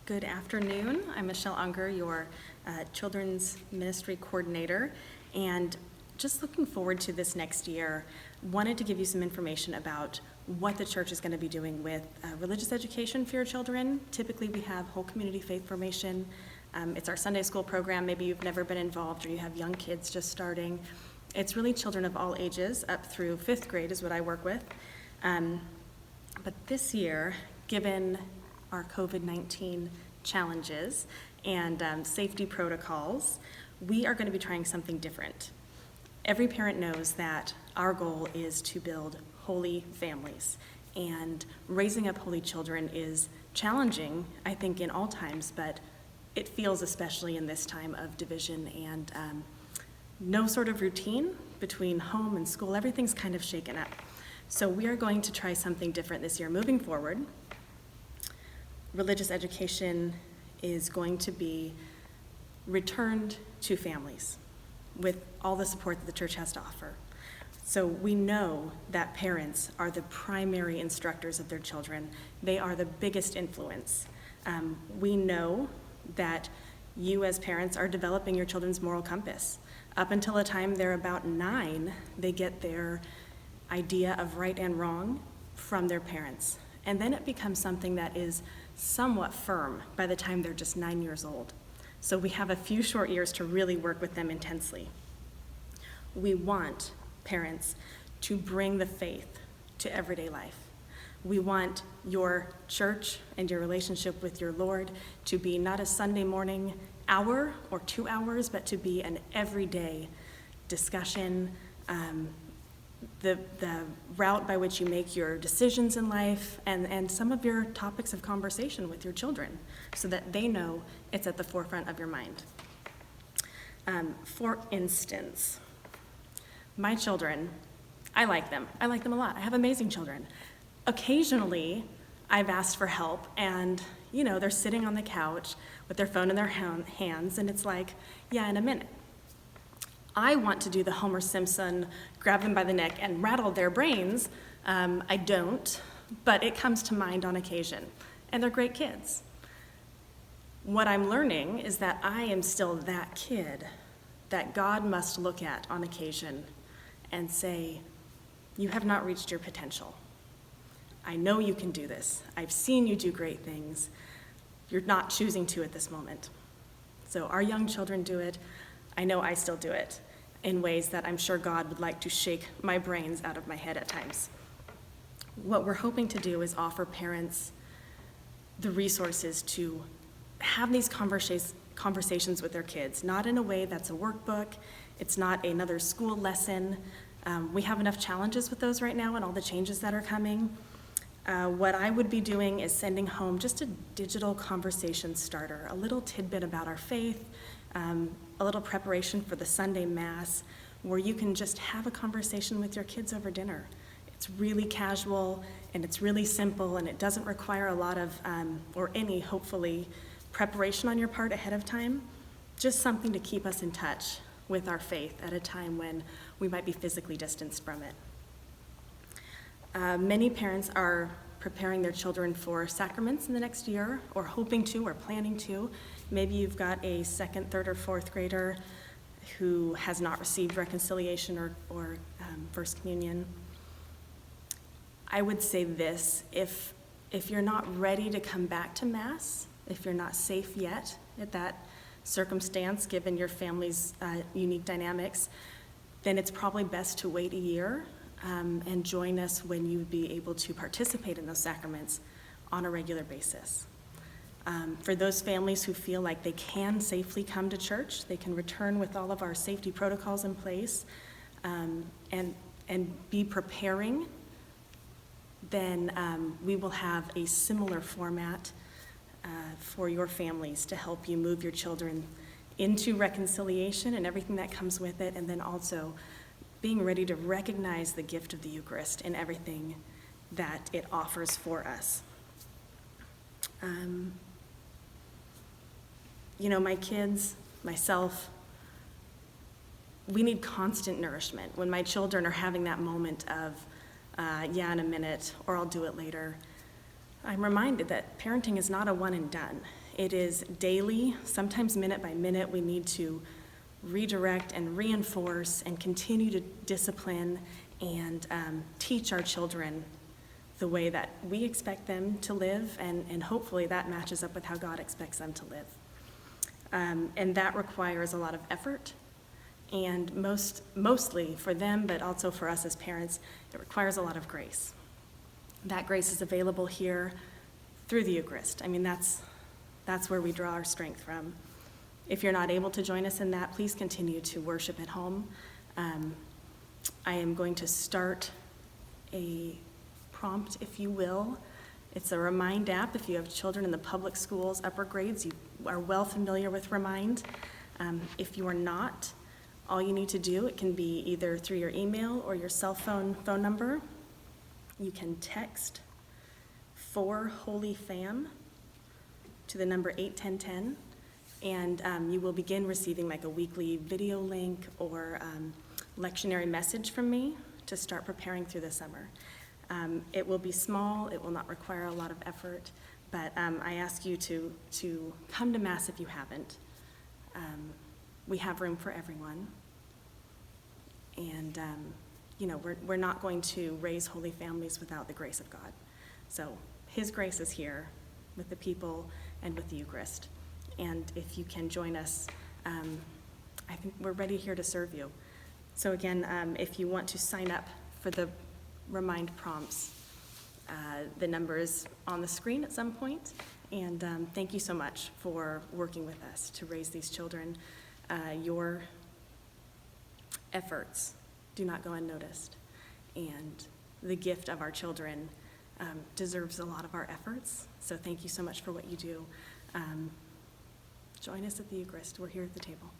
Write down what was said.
Good afternoon. I'm Michelle Unger, your Children's Ministry Coordinator, and just looking forward to this next year. Wanted to give you some information about what the church is going to be doing with religious education for your children. Typically, we have whole community faith formation. It's our Sunday school program. Maybe you've never been involved or you have young kids just starting. It's really children of all ages, up through 5th grade is what I work with. But this year, given our COVID-19 challenges and safety protocols, we are going to be trying something different. Every parent knows that our goal is to build holy families, and raising up holy children is challenging, I think, in all times, but it feels especially in this time of division and no sort of routine between home and school. Everything's kind of shaken up. So we are going to try something different this year moving forward. Religious education is going to be returned to families with all the support that the church has to offer. So we know that parents are the primary instructors of their children. They are the biggest influence. We know that you as parents are developing your children's moral compass. Up until the time they're about 9, they get their idea of right and wrong from their parents. And then it becomes something that is somewhat firm by the time they're just 9 years old. So we have a few short years to really work with them intensely. We want parents to bring the faith to everyday life. We want your church and your relationship with your Lord to be not a Sunday morning hour or 2 hours, but to be an everyday discussion, the route by which you make your decisions in life, and some of your topics of conversation with your children, so that they know it's at the forefront of your mind. For instance, my children, I like them. I like them a lot. I have amazing children. Occasionally, I've asked for help, and they're sitting on the couch with their phone in their hands, and it's like, yeah, in a minute. I want to do the Homer Simpson, grab them by the neck and rattle their brains. I don't, but it comes to mind on occasion, and they're great kids. What I'm learning is that I am still that kid that God must look at on occasion and say, you have not reached your potential. I know you can do this. I've seen you do great things. You're not choosing to at this moment. So our young children do it. I know I still do it in ways that I'm sure God would like to shake my brains out of my head at times. What we're hoping to do is offer parents the resources to have these conversations with their kids, not in a way that's a workbook. It's not another school lesson. We have enough challenges with those right now and all the changes that are coming. What I would be doing is sending home just a digital conversation starter, a little tidbit about our faith, a little preparation for the Sunday Mass, where you can just have a conversation with your kids over dinner. It's really casual, and it's really simple, and it doesn't require a lot of, or any, hopefully, preparation on your part ahead of time. Just something to keep us in touch with our faith at a time when we might be physically distanced from it. Many parents are preparing their children for sacraments in the next year, or hoping to, or planning to. Maybe you've got a 2nd, 3rd, or 4th grader who has not received reconciliation or First Communion. I would say this: if you're not ready to come back to Mass, if you're not safe yet at that circumstance, given your family's unique dynamics, then it's probably best to wait a year and join us when you would be able to participate in those sacraments on a regular basis. For those families who feel like they can safely come to church, they can return with all of our safety protocols in place and be preparing, then we will have a similar format for your families to help you move your children into reconciliation and everything that comes with it, and then also being ready to recognize the gift of the Eucharist and everything that it offers for us. My kids, myself, we need constant nourishment. When my children are having that moment of, yeah, in a minute, or I'll do it later, I'm reminded that parenting is not a one and done. It is daily, sometimes minute by minute. We need to redirect and reinforce and continue to discipline and teach our children the way that we expect them to live, and hopefully that matches up with how God expects them to live. And that requires a lot of effort, and mostly for them, but also for us as parents, it requires a lot of grace. That grace is available here through the Eucharist. I mean, that's where we draw our strength from. If you're not able to join us in that, please continue to worship at home. I am going to start a prompt, if you will. It's a Remind app. If you have children in the public schools, upper grades, you are well familiar with Remind. If you are not, all you need to do, it can be either through your email or your cell phone number. You can text 4HolyFam to the number 81010, and you will begin receiving like a weekly video link or lectionary message from me to start preparing through the summer. It will be small, it will not require a lot of effort, but I ask you to come to Mass if you haven't. We have room for everyone. And, we're not going to raise holy families without the grace of God. So His grace is here with the people and with the Eucharist. And if you can join us, I think we're ready here to serve you. So again, if you want to sign up for the Remind prompts, the number is on the screen at some point. And thank you so much for working with us to raise these children. Your efforts do not go unnoticed. And the gift of our children deserves a lot of our efforts. So thank you so much for what you do. Join us at the Eucharist. We're here at the table.